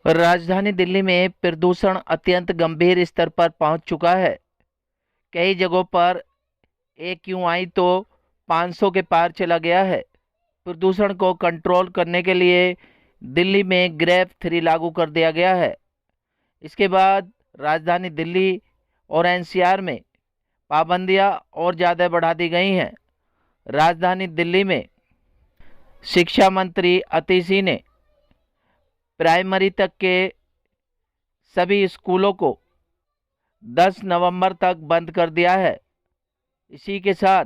राजधानी दिल्ली में प्रदूषण अत्यंत गंभीर स्तर पर पहुंच चुका है। कई जगहों पर AQI तो 500 के पार चला गया है। प्रदूषण को कंट्रोल करने के लिए दिल्ली में ग्रेफ 3 लागू कर दिया गया है। इसके बाद राजधानी दिल्ली और NCR में पाबंदियां और ज़्यादा बढ़ा दी गई हैं। राजधानी दिल्ली में शिक्षा मंत्री अतिशी सिंह ने प्राइमरी तक के सभी स्कूलों को 10 नवंबर तक बंद कर दिया है। इसी के साथ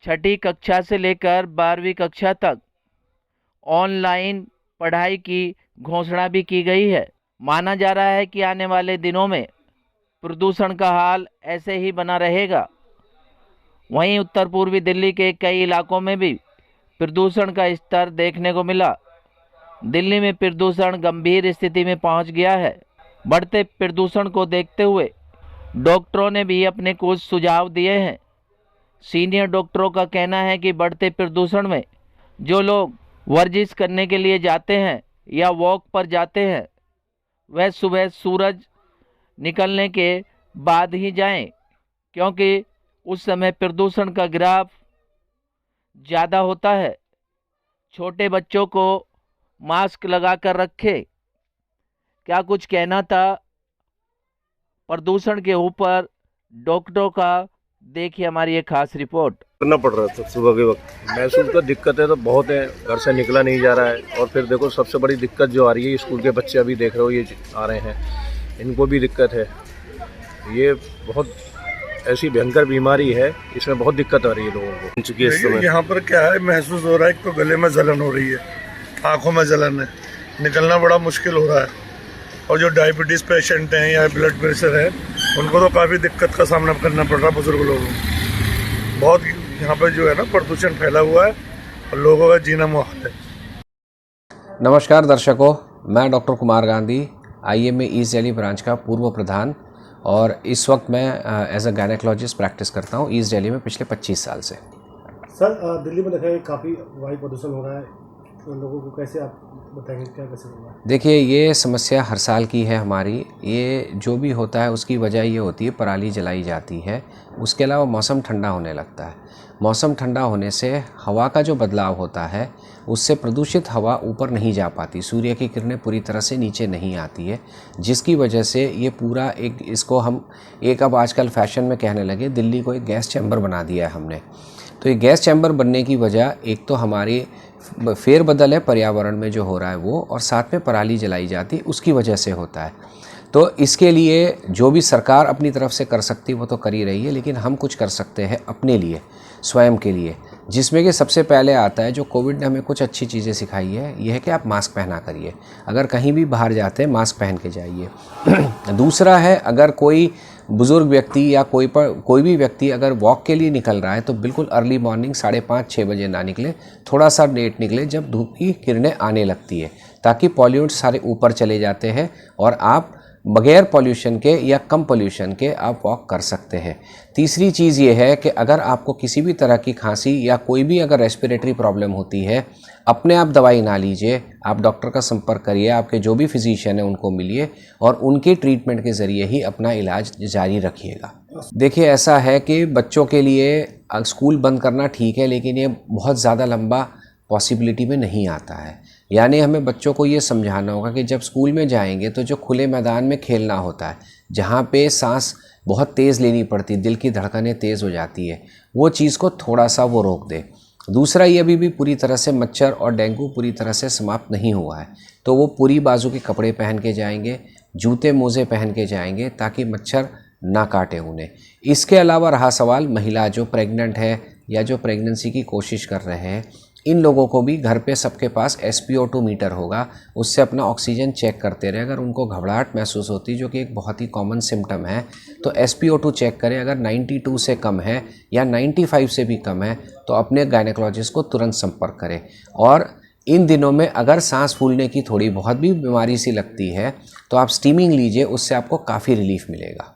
छठी कक्षा से लेकर 12वीं कक्षा तक ऑनलाइन पढ़ाई की घोषणा भी की गई है। माना जा रहा है कि आने वाले दिनों में प्रदूषण का हाल ऐसे ही बना रहेगा। वहीं उत्तर पूर्वी दिल्ली के कई इलाकों में भी प्रदूषण का स्तर देखने को मिला। दिल्ली में प्रदूषण गंभीर स्थिति में पहुंच गया है। बढ़ते प्रदूषण को देखते हुए डॉक्टरों ने भी अपने कुछ सुझाव दिए हैं। सीनियर डॉक्टरों का कहना है कि बढ़ते प्रदूषण में जो लोग वर्जिश करने के लिए जाते हैं या वॉक पर जाते हैं वह सुबह सूरज निकलने के बाद ही जाएं, क्योंकि उस समय प्रदूषण का ग्राफ ज़्यादा होता है। छोटे बच्चों को मास्क लगा कर रखें। क्या कुछ कहना था प्रदूषण के ऊपर डॉक्टरों का, देखिए हमारी एक खास रिपोर्ट। करना पड़ रहा था सुबह के वक्त। महसूस तो दिक्कत है तो बहुत है, घर से निकला नहीं जा रहा है। और फिर देखो सबसे बड़ी दिक्कत जो आ रही है, स्कूल के बच्चे अभी देख रहे हो ये आ रहे हैं, इनको भी दिक्कत है। ये बहुत ऐसी भयंकर बीमारी है, इसमें बहुत दिक्कत आ रही है लोगों को। चूंकि इस समय यहाँ पर क्या है, महसूस हो रहा है, एक तो गले में जलन हो रही है, आंखों में जलन है, निकलना बड़ा मुश्किल हो रहा है। और जो डायबिटीज़ पेशेंट हैं या ब्लड प्रेशर है, उनको तो काफ़ी दिक्कत का सामना करना पड़ रहा है। बुजुर्ग लोगों को बहुत यहाँ पर जो है ना प्रदूषण फैला हुआ है और लोगों का जीना मुहाल है। नमस्कार दर्शकों, मैं doctor Kumar Gandhi, IMA east Delhi branch का पूर्व प्रधान, और इस वक्त मैं एज अ गायनेकोलॉजिस्ट प्रैक्टिस करता हूँ ईस्ट दिल्ली में पिछले 25 साल से। सर, दिल्ली में देखा है काफ़ी वायु प्रदूषण हो रहा है, तो लोगों को कैसे आप बताएंगे क्या कैसे हो रहा है? देखिए, ये समस्या हर साल की है हमारी। ये जो भी होता है उसकी वजह ये होती है पराली जलाई जाती है। उसके अलावा मौसम ठंडा होने लगता है। मौसम ठंडा होने से हवा का जो बदलाव होता है उससे प्रदूषित हवा ऊपर नहीं जा पाती, सूर्य की किरणें पूरी तरह से नीचे नहीं आती है, जिसकी वजह से ये पूरा इसको हम अब आजकल फैशन में कहने लगे, दिल्ली को एक गैस चैम्बर बना दिया है हमने। तो ये गैस चैम्बर बनने की वजह एक तो हमारी फेरबदल है पर्यावरण में जो हो रहा है वो, और साथ में पराली जलाई जाती उसकी वजह से होता है। तो इसके लिए जो भी सरकार अपनी तरफ से कर सकती वो तो कर ही रही है, लेकिन हम कुछ कर सकते हैं अपने लिए, स्वयं के लिए, जिसमें कि सबसे पहले आता है, जो कोविड ने हमें कुछ अच्छी चीज़ें सिखाई है, ये है कि आप मास्क पहना करिए। अगर कहीं भी बाहर जाते हैं मास्क पहन के जाइए। दूसरा है, अगर कोई बुज़ुर्ग व्यक्ति या कोई भी व्यक्ति अगर वॉक के लिए निकल रहा है तो बिल्कुल अर्ली मॉर्निंग 5:30-6 बजे ना निकले, थोड़ा सा लेट निकले जब धूप की किरणें आने लगती है, ताकि पॉल्यूट्स सारे ऊपर चले जाते हैं और आप बगैर पॉल्यूशन के या कम पॉल्यूशन के आप वॉक कर सकते हैं। तीसरी चीज़ ये है कि अगर आपको किसी भी तरह की खांसी या कोई भी अगर रेस्पिरेटरी प्रॉब्लम होती है, अपने आप दवाई ना लीजिए, आप डॉक्टर का संपर्क करिए, आपके जो भी फिजिशियन है उनको मिलिए और उनके ट्रीटमेंट के ज़रिए ही अपना इलाज जारी रखिएगा। देखिए, ऐसा है कि बच्चों के लिए स्कूल बंद करना ठीक है, लेकिन ये बहुत ज़्यादा लंबा पॉसिबिलिटी में नहीं आता है। यानी हमें बच्चों को ये समझाना होगा कि जब स्कूल में जाएंगे तो जो खुले मैदान में खेलना होता है, जहाँ पे सांस बहुत तेज़ लेनी पड़ती, दिल की धड़कनें तेज़ हो जाती है, वो चीज़ को थोड़ा सा वो रोक दे। दूसरा, ये अभी भी पूरी तरह से मच्छर और डेंगू पूरी तरह से समाप्त नहीं हुआ है, तो वो पूरी बाजू के कपड़े पहन के जाएंगे, जूते मोजे पहन के जाएंगे, ताकि मच्छर ना काटे उन्हें। इसके अलावा रहा सवाल महिला जो प्रेग्नेंट है या जो प्रेगनेंसी की कोशिश कर रहे हैं, इन लोगों को भी घर पे सबके पास SpO2 मीटर होगा, उससे अपना ऑक्सीजन चेक करते रहे। अगर उनको घबराहट महसूस होती, जो कि एक बहुत ही कॉमन सिम्टम है, तो SpO2 चेक करें। अगर 92 से कम है या 95 से भी कम है तो अपने गायनेकोलॉजिस्ट को तुरंत संपर्क करें। और इन दिनों में अगर सांस फूलने की थोड़ी बहुत भी बीमारी सी लगती है तो आप स्टीमिंग लीजिए, उससे आपको काफ़ी रिलीफ मिलेगा।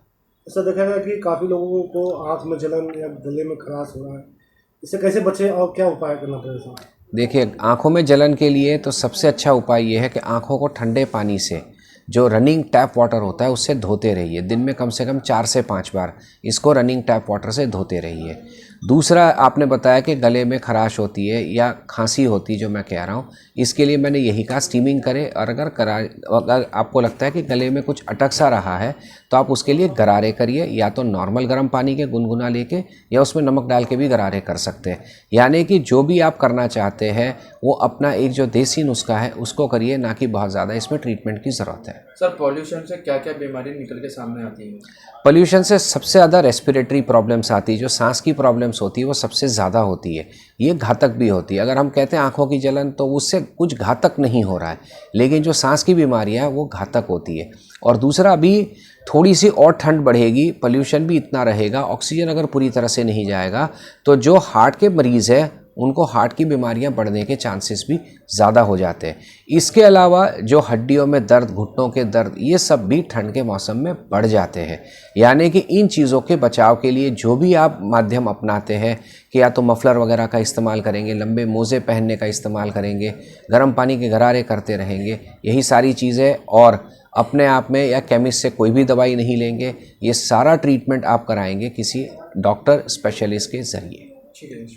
ऐसा देखा गया कि काफ़ी लोगों को आँख में जलन या गले में खराश हो रहा है, इससे कैसे बचे और क्या उपाय करना पड़ेगा? देखिए, आँखों में जलन के लिए तो सबसे अच्छा उपाय ये है कि आँखों को ठंडे पानी से जो रनिंग टैप वाटर होता है उससे धोते रहिए। दिन में कम से कम 4 से 5 बार इसको रनिंग टैप वाटर से धोते रहिए। दूसरा, आपने बताया कि गले में खराश होती है या खांसी होती है, जो मैं कह रहा हूँ, इसके लिए मैंने यही कहा स्टीमिंग करें। और अगर आपको लगता है कि गले में कुछ अटक सा रहा है तो आप उसके लिए गरारे करिए, या तो नॉर्मल गर्म पानी के गुनगुना लेके या उसमें नमक डाल के भी गरारे कर सकते हैं। यानी कि जो भी आप करना चाहते हैं वो अपना एक जो देसी नुस्खा है उसको करिए, ना कि बहुत ज़्यादा इसमें ट्रीटमेंट की ज़रूरत है। सर, पॉल्यूशन से क्या क्या बीमारी निकल के सामने आती है? पोल्यूशन से सबसे ज़्यादा रेस्पिरेटरी प्रॉब्लम्स आती है, जो सांस की प्रॉब्लम्स होती है वो सबसे ज़्यादा होती है। ये घातक भी होती है। अगर हम कहते हैं आँखों की जलन तो उससे कुछ घातक नहीं हो रहा है, लेकिन जो सांस की बीमारियाँ हैं वो घातक होती है। और दूसरा, अभी थोड़ी सी और ठंड बढ़ेगी, पोल्यूशन भी इतना रहेगा, ऑक्सीजन अगर पूरी तरह से नहीं जाएगा तो जो हार्ट के मरीज़ है उनको हार्ट की बीमारियां बढ़ने के चांसेस भी ज़्यादा हो जाते हैं। इसके अलावा जो हड्डियों में दर्द, घुटनों के दर्द, ये सब भी ठंड के मौसम में बढ़ जाते हैं। यानी कि इन चीज़ों के बचाव के लिए जो भी आप माध्यम अपनाते हैं कि या तो मफलर वगैरह का इस्तेमाल करेंगे, लंबे मोज़े पहनने का इस्तेमाल करेंगे, गर्म पानी के गरारे करते रहेंगे, यही सारी चीज़ें, और अपने आप में या केमिस्ट से कोई भी दवाई नहीं लेंगे, ये सारा ट्रीटमेंट आप कराएंगे किसी डॉक्टर स्पेशलिस्ट के ज़रिए। ठीक है।